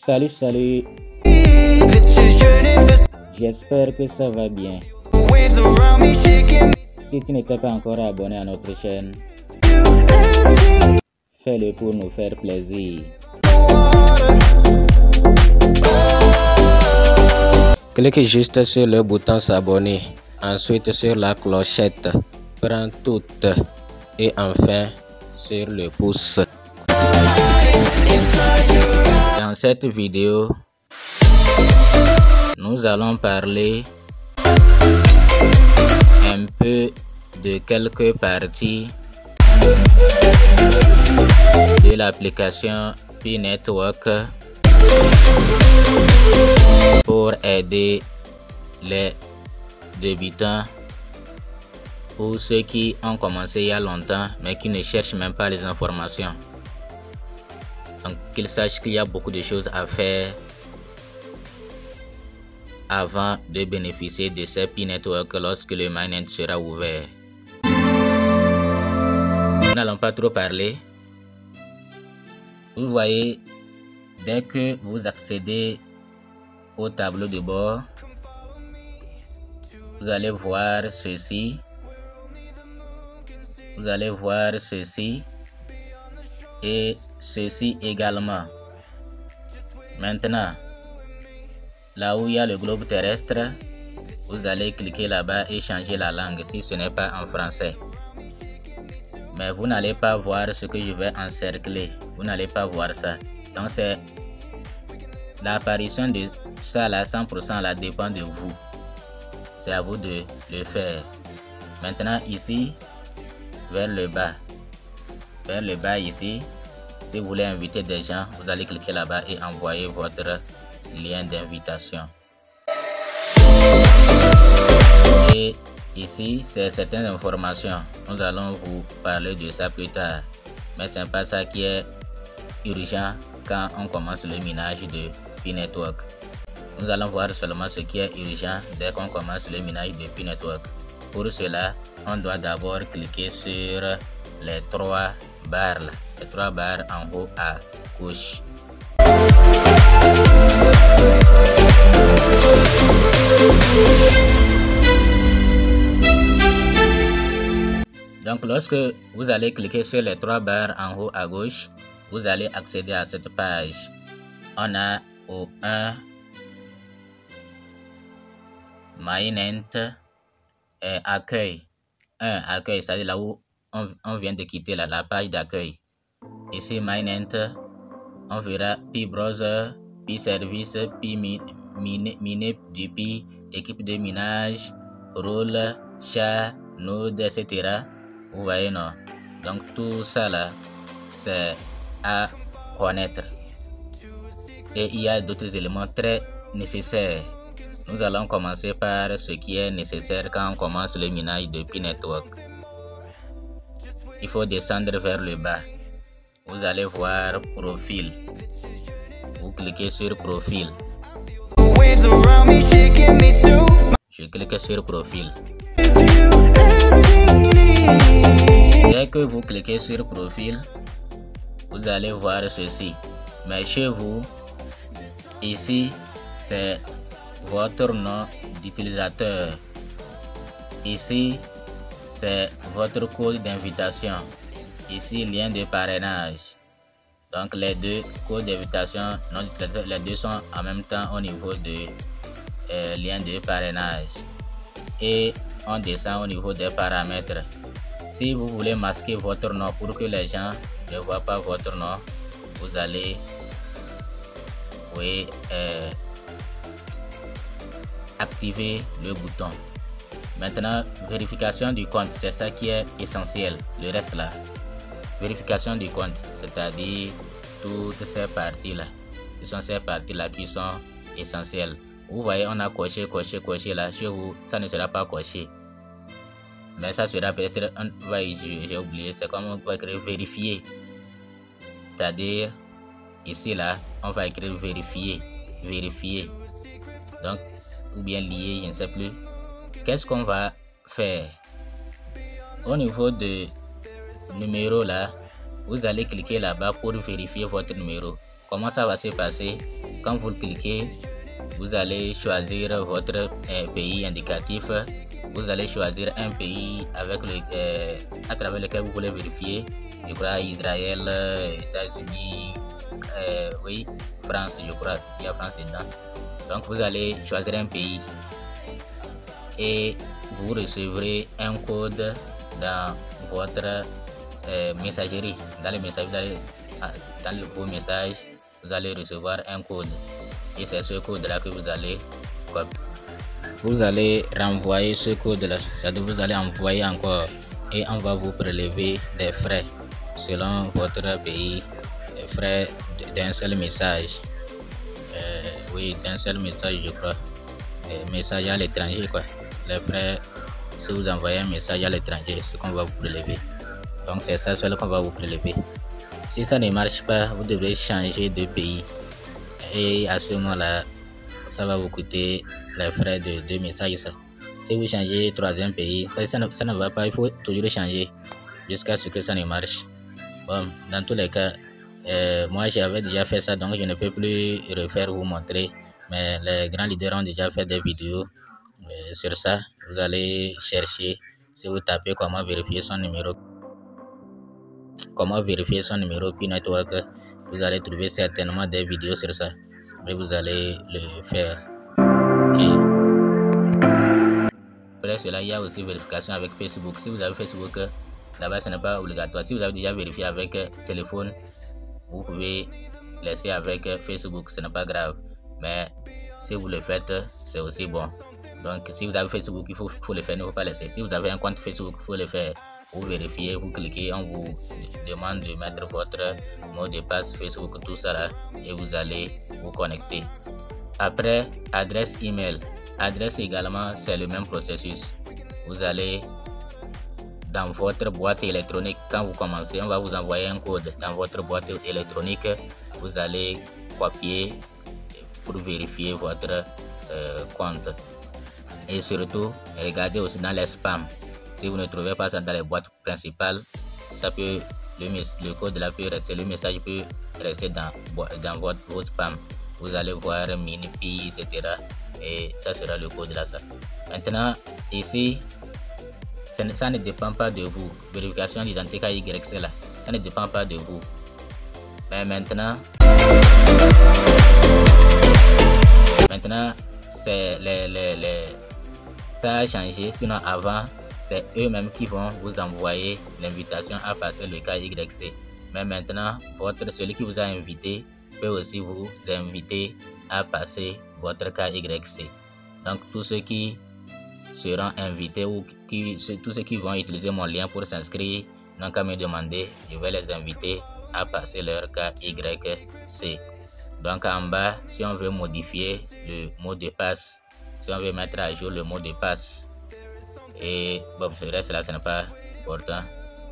Salut, j'espère que ça va bien. Si tu n'étais pas encore abonné à notre chaîne, fais-le pour nous faire plaisir. Clique juste sur le bouton s'abonner, ensuite sur la clochette, prends toutes et enfin sur le pouce. Dans cette vidéo, nous allons parler un peu de quelques parties de l'application P-Network pour aider les débutants ou ceux qui ont commencé il y a longtemps mais qui ne cherchent même pas les informations. Donc qu'ils sachent qu'il y a beaucoup de choses à faire avant de bénéficier de ces P-Network lorsque le mainnet sera ouvert. Nous n'allons pas trop parler. Vous voyez, dès que vous accédez au tableau de bord, vous allez voir ceci. Vous allez voir ceci et ceci également. Maintenant, là où il y a le globe terrestre, vous allez cliquer là-bas et changer la langue si ce n'est pas en français. Mais vous n'allez pas voir ce que je vais encercler. Vous n'allez pas voir ça. Donc c'est l'apparition de ça là, 100% là, dépend de vous. C'est à vous de le faire. Maintenant ici, vers le bas ici, si vous voulez inviter des gens, vous allez cliquer là-bas et envoyer votre lien d'invitation. Et ici, c'est certaines informations. Nous allons vous parler de ça plus tard. Mais ce n'est pas ça qui est urgent quand on commence le minage de P-Network. Nous allons voir seulement ce qui est urgent dès qu'on commence le minage de P-Network. Pour cela, on doit d'abord cliquer sur les trois barres là. Les trois barres en haut à gauche. Donc lorsque vous allez cliquer sur les trois barres en haut à gauche, vous allez accéder à cette page. On a au 1 mainnet et accueil. Accueil, c'est-à-dire là où on vient de quitter la page d'accueil. Ici mainnet, on verra P-Browser, P-Service, P-Miner du P, équipe de minage, rôle, chat, node, etc. Vous voyez, non? Donc tout ça là, c'est à connaître. Et il y a d'autres éléments très nécessaires. Nous allons commencer par ce qui est nécessaire quand on commence le minage de P-Network. Il faut descendre vers le bas. Vous allez voir profil. Vous cliquez sur profil. Je clique sur profil. Dès que vous cliquez sur profil, vous allez voir ceci. Mais chez vous, ici, c'est votre nom d'utilisateur. Ici, c'est votre code d'invitation. Ici, lien de parrainage. Donc les deux codes d'invitation, les deux sont en même temps au niveau de lien de parrainage. Et on descend au niveau des paramètres. Si vous voulez masquer votre nom pour que les gens ne voient pas votre nom, vous allez activer le bouton. Maintenant, vérification du compte, c'est ça qui est essentiel. Le reste là, vérification du compte, c'est-à-dire toutes ces parties là, ce sont ces parties là qui sont essentielles. Vous voyez, on a coché là. Chez vous, ça ne sera pas coché, mais ça sera peut-être j'ai oublié, c'est comme on va écrire vérifier, c'est-à-dire ici là, on va écrire vérifier, donc ou bien lié, je ne sais plus. Qu'est-ce qu'on va faire? Au niveau de numéro là, vous allez cliquer là-bas pour vérifier votre numéro. Comment ça va se passer? quand vous le cliquez, vous allez choisir votre pays indicatif. Vous allez choisir un pays avec à travers lequel vous voulez vérifier. Je crois Israël, États-Unis, oui, France, je crois. Il y a France dedans. Donc vous allez choisir un pays et vous recevrez un code dans votre messagerie. Dans les messages, dans vos messages, vous allez recevoir un code. Et c'est ce code-là que vous allez copier. Vous allez renvoyer ce code-là. C'est-à-dire vous allez envoyer encore et on va vous prélever des frais selon votre pays, des frais d'un seul message. Oui, d'un seul message, je crois. Message à l'étranger, quoi. Les frais, si vous envoyez un message à l'étranger, c'est ce qu'on va vous prélever. Donc c'est ça seul qu'on va vous prélever. Si ça ne marche pas, vous devrez changer de pays. Et à ce moment-là, ça va vous coûter les frais de message. Ça. Si vous changez troisième pays, ça ne va pas. Il faut toujours changer jusqu'à ce que ça ne marche. Bon, dans tous les cas, moi j'avais déjà fait ça, donc je ne peux plus refaire vous montrer. Mais les grands leaders ont déjà fait des vidéos sur ça. Vous allez chercher, si vous tapez comment vérifier son numéro PIN Network, vous allez trouver certainement des vidéos sur ça. Mais vous allez le faire. Okay. Après cela, il y a aussi vérification avec Facebook. Si vous avez Facebook, là-bas ce n'est pas obligatoire. Si vous avez déjà vérifié avec téléphone, vous pouvez laisser avec Facebook, ce n'est pas grave. Mais si vous le faites, c'est aussi bon. Donc si vous avez Facebook, il faut le faire, il ne faut pas laisser. Si vous avez un compte Facebook, il faut le faire. Vous vérifiez, vous cliquez, on vous demande de mettre votre mot de passe Facebook, tout ça là, et vous allez vous connecter. Après, adresse email. Adresse également, c'est le même processus. Vous allez dans votre boîte électronique, quand vous commencez, on va vous envoyer un code dans votre boîte électronique. Vous allez copier pour vérifier votre compte. Et surtout, regardez aussi dans les spams. Si vous ne trouvez pas ça dans les boîtes principales, ça peut, le code là peut rester, le message peut rester dans vos spams. Vous allez voir mini-pi, etc. Et ça sera le code là. Ça. Maintenant, ici, ça ne dépend pas de vous. Vérification d'identité KYC là, ça ne dépend pas de vous. Mais maintenant, c'est ça a changé. Sinon avant, c'est eux-mêmes qui vont vous envoyer l'invitation à passer le KYC. Mais maintenant, celui qui vous a invité peut aussi vous inviter à passer votre KYC. Donc tous ceux qui seront invités ou tous ceux qui vont utiliser mon lien pour s'inscrire n'ont qu'à me demander, je vais les inviter à passer leur KYC. Donc en bas, si on veut modifier le mot de passe, si on veut mettre à jour le mot de passe, et bon, le reste là, ce n'est pas important.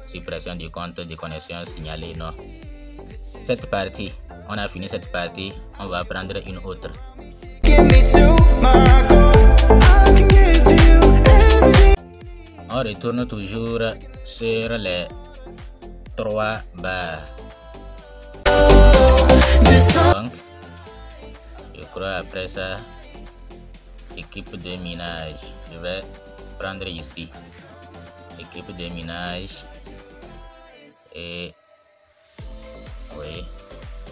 Suppression du compte de connexion signalé, non. Cette partie, on a fini cette partie, on va prendre une autre. On retourne toujours sur les 3 barres. Donc, je crois après ça, équipe de minage. Je vais prendre ici équipe de minage et oui,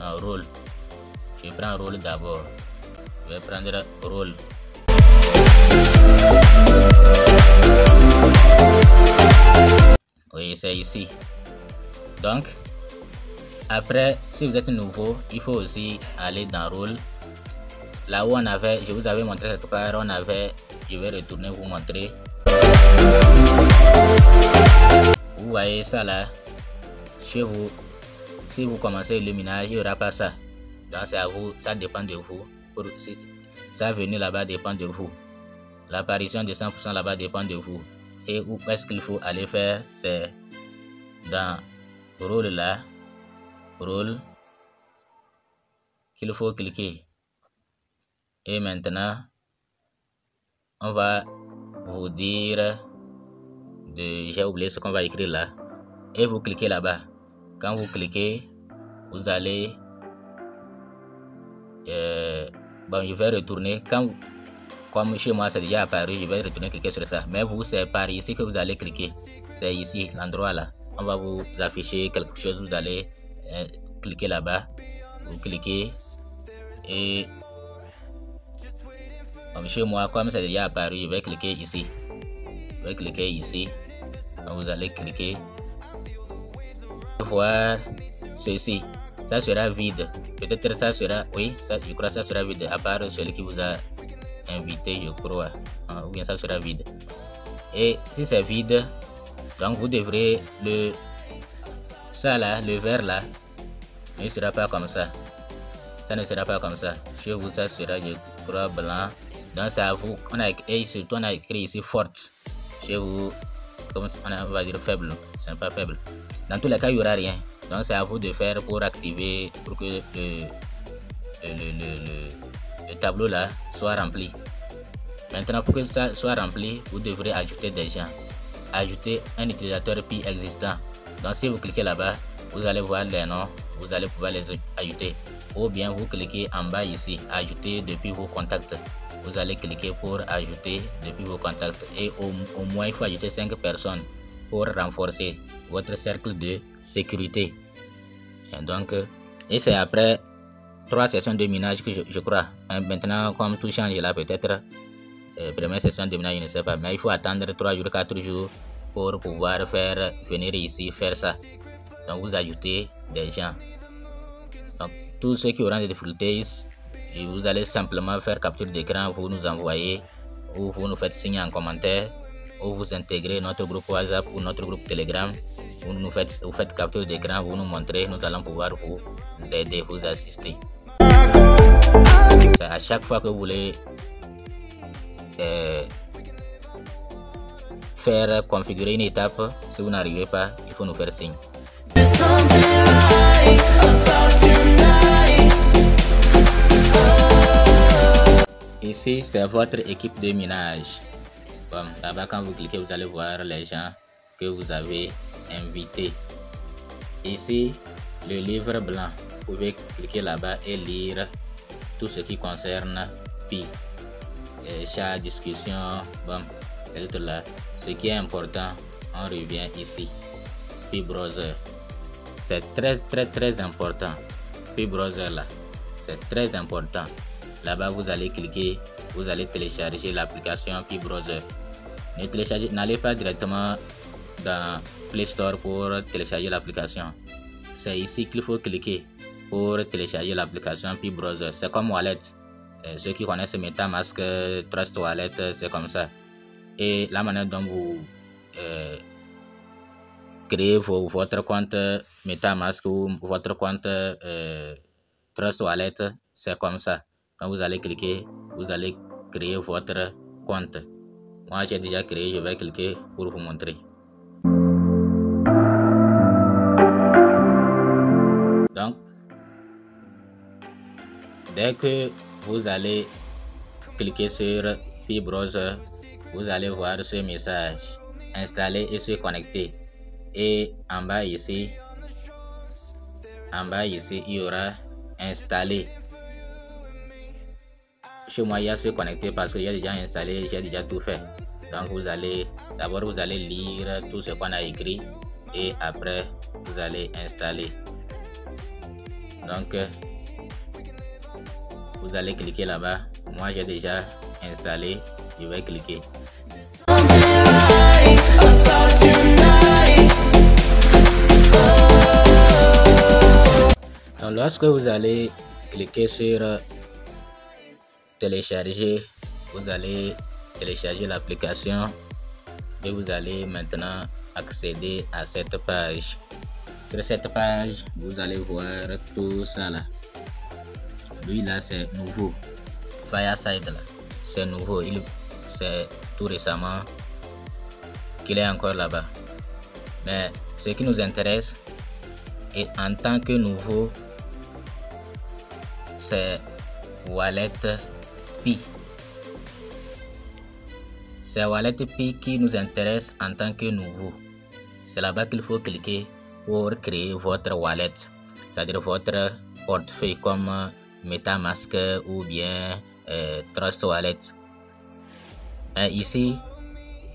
un rôle. Je prends rôle d'abord. Je vais prendre rôle. Oui, c'est ici. Donc après, si vous êtes nouveau, il faut aussi aller dans rôle. Là où on avait, je vous avais montré quelque part, on avait, je vais retourner vous montrer. Vous voyez ça là, chez vous, si vous commencez le minage, il n'y aura pas ça. Donc c'est à vous, ça dépend de vous. Ça venir là-bas dépend de vous. L'apparition de 100% là-bas dépend de vous. Et où est-ce qu'il faut aller faire, c'est dans rôle là, rôle, qu'il faut cliquer. Et maintenant, on va vous dire j'ai oublié ce qu'on va écrire là, et vous cliquez là-bas. Quand vous cliquez, vous allez bon, je vais retourner. Comme chez moi c'est déjà apparu, je vais retourner cliquer sur ça. Mais vous, c'est par ici que vous allez cliquer. C'est ici, l'endroit là. On va vous afficher quelque chose, vous allez cliquer là-bas. Vous cliquez et comme chez moi, comme c'est déjà apparu, je vais cliquer ici. Je vais cliquer ici. Donc vous allez cliquer. Voir ceci. Ça sera vide. Peut-être ça sera, oui, ça, je crois que ça sera vide. À part celui qui vous a invité, je crois. Ou bien ça sera vide. Et si c'est vide, donc vous devrez ça là, le vert là, ne sera pas comme ça. Ça ne sera pas comme ça. Chez vous, ça sera, je crois, blanc. Donc c'est à vous. Et surtout on a écrit ici forte. Chez vous, comme on va dire faible. C'est pas faible. Dans tous les cas, il n'y aura rien. Donc c'est à vous de faire pour activer, pour que le tableau là soit rempli. Maintenant, pour que ça soit rempli, vous devrez ajouter des gens. Ajouter un utilisateur Pi existant. Donc si vous cliquez là-bas, vous allez voir les noms, vous allez pouvoir les ajouter. Ou bien vous cliquez en bas ici, ajouter depuis vos contacts. Vous allez cliquer pour ajouter depuis vos contacts. Et au moins, il faut ajouter 5 personnes pour renforcer votre cercle de sécurité. Et donc, et c'est après 3 sessions de minage que je crois. Maintenant, comme tout change là, peut-être première session de minage, je ne sais pas, mais il faut attendre 3 jours, 4 jours pour pouvoir venir ici faire ça. Donc vous ajoutez des gens. Donc tous ceux qui auront des difficultés, vous allez simplement faire capture d'écran, vous nous envoyez ou vous nous faites signe en commentaire ou vous intégrez notre groupe WhatsApp ou notre groupe Telegram. Vous faites capture d'écran, vous nous montrez, nous allons pouvoir vous aider, vous assister. À chaque fois que vous voulez faire configurer une étape, si vous n'arrivez pas, il faut nous faire signe. Ici, c'est votre équipe de minage. Bon, là-bas, quand vous cliquez, vous allez voir les gens que vous avez invités. Ici, le livre blanc. Vous pouvez cliquer là-bas et lire tout ce qui concerne Pi. Chat, discussion, bon, là. Ce qui est important, on revient ici. Pi Browser. C'est très important. Pi Browser là, c'est très important. Là-bas, vous allez cliquer, vous allez télécharger l'application Pi Browser. N'allez pas directement dans Play Store pour télécharger l'application. C'est ici qu'il faut cliquer pour télécharger l'application Pi Browser. C'est comme Wallet. Ceux qui connaissent MetaMask, Trust Wallet, c'est comme ça. Et la manière dont vous créez votre compte MetaMask ou votre compte Trust Wallet, c'est comme ça. Quand vous allez cliquer, vous allez créer votre compte. Moi, j'ai déjà créé, je vais cliquer pour vous montrer. Donc, dès que vous allez cliquer sur Pi Browser, vous allez voir ce message: installer et se connecter. Et en bas ici, il y aura installer. Chez moi, il y a se connecter parce qu'il y a déjà installé, j'ai déjà tout fait. Donc d'abord vous allez lire tout ce qu'on a écrit et après vous allez installer. Donc vous allez cliquer là-bas. Moi j'ai déjà installé, je vais cliquer. Donc lorsque vous allez cliquer sur télécharger, vous allez télécharger l'application et vous allez maintenant accéder à cette page. Sur cette page, vous allez voir tout ça là. Lui là, c'est nouveau. Fireside là, c'est nouveau. C'est tout récemment qu'il est encore là-bas. Mais ce qui nous intéresse, et en tant que nouveau, c'est Wallet Pi. C'est Wallet Pi qui nous intéresse en tant que nouveau. C'est là-bas qu'il faut cliquer pour créer votre wallet, c'est-à-dire votre portefeuille comme MetaMask ou bien Trust Wallet. Mais ici,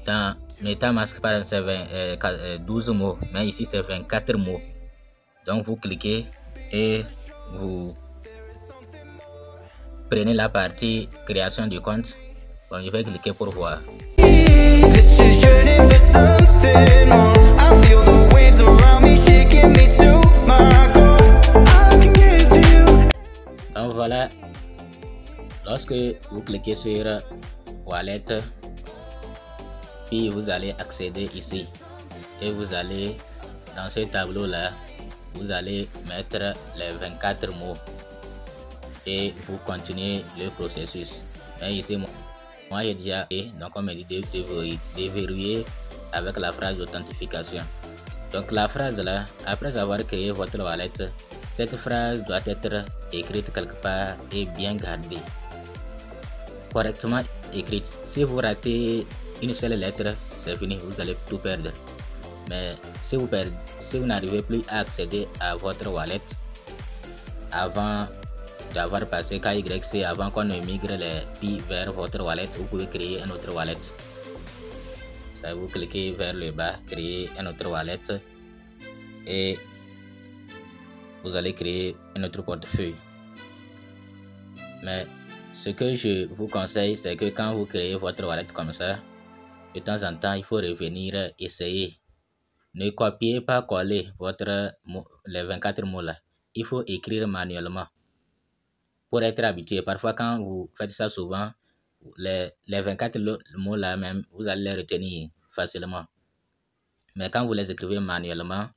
dans MetaMask, par exemple, c'est 12 mots, mais ici c'est 24 mots. Donc vous cliquez et vous prenez la partie création du compte. Bon, je vais cliquer pour voir. Donc voilà, lorsque vous cliquez sur Wallet, puis vous allez accéder ici et vous allez dans ce tableau là, vous allez mettre les 24 mots et vous continuez le processus. Et ici moi j'ai déjà fait, donc on me dit de verrouiller avec la phrase d'authentification. Donc la phrase là, après avoir créé votre wallet, cette phrase doit être écrite quelque part et bien gardée, correctement écrite. Si vous ratez une seule lettre, c'est fini, vous allez tout perdre. Mais si vous n'arrivez plus à accéder à votre wallet avant d'avoir passé KYC, avant qu'on ne migre les pi vers votre wallet, vous pouvez créer un autre wallet. Ça, vous cliquez vers le bas, créer un autre wallet et vous allez créer un autre portefeuille. Mais ce que je vous conseille, c'est que quand vous créez votre wallet comme ça, de temps en temps, il faut revenir essayer. Ne copiez pas coller les 24 mots là. Il faut écrire manuellement pour être habitué. Parfois, quand vous faites ça souvent, les 24 mots là même, vous allez les retenir facilement. Mais quand vous les écrivez manuellement,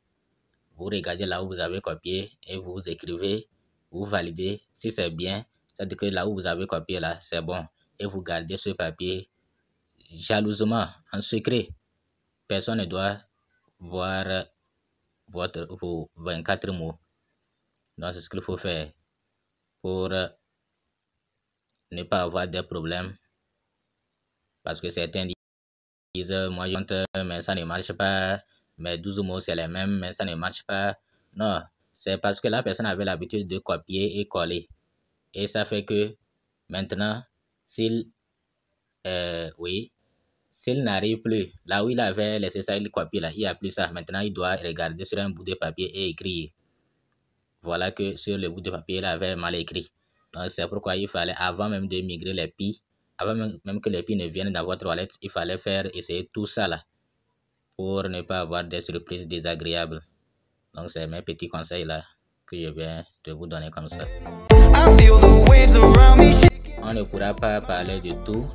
vous regardez là où vous avez copié et vous écrivez, vous validez. Si c'est bien, c'est-à-dire que là où vous avez copié là, c'est bon. Et vous gardez ce papier jalousement, en secret. Personne ne doit voir vos 24 mots. Donc c'est ce qu'il faut faire pour ne pas avoir des problèmes. Parce que certains disent, moi je compte, mais ça ne marche pas. Mes 12 mots c'est les mêmes, mais ça ne marche pas. Non, c'est parce que la personne avait l'habitude de copier et coller. Et ça fait que maintenant, s'il n'arrive plus, là où il avait laissé ça, il copie là, il n'y a plus ça. Maintenant, il doit regarder sur un bout de papier et écrire. Voilà que sur le bout de papier, il avait mal écrit. Donc, c'est pourquoi il fallait, avant même de migrer les pi, avant même que les pi ne viennent dans votre wallet, il fallait essayer tout ça là, pour ne pas avoir des surprises désagréables. Donc, c'est mes petits conseils là, que je viens de vous donner comme ça. On ne pourra pas parler de tout.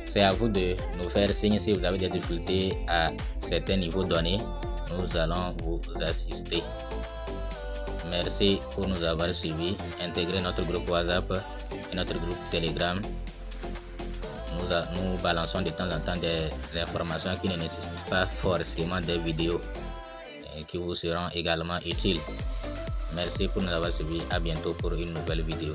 C'est à vous de nous faire signe si vous avez des difficultés à certains niveaux donnés. Nous allons vous assister. Merci pour nous avoir suivis. Intégrez notre groupe WhatsApp et notre groupe Telegram. Nous balançons de temps en temps des informations qui ne nécessitent pas forcément des vidéos et qui vous seront également utiles. Merci pour nous avoir suivis. À bientôt pour une nouvelle vidéo.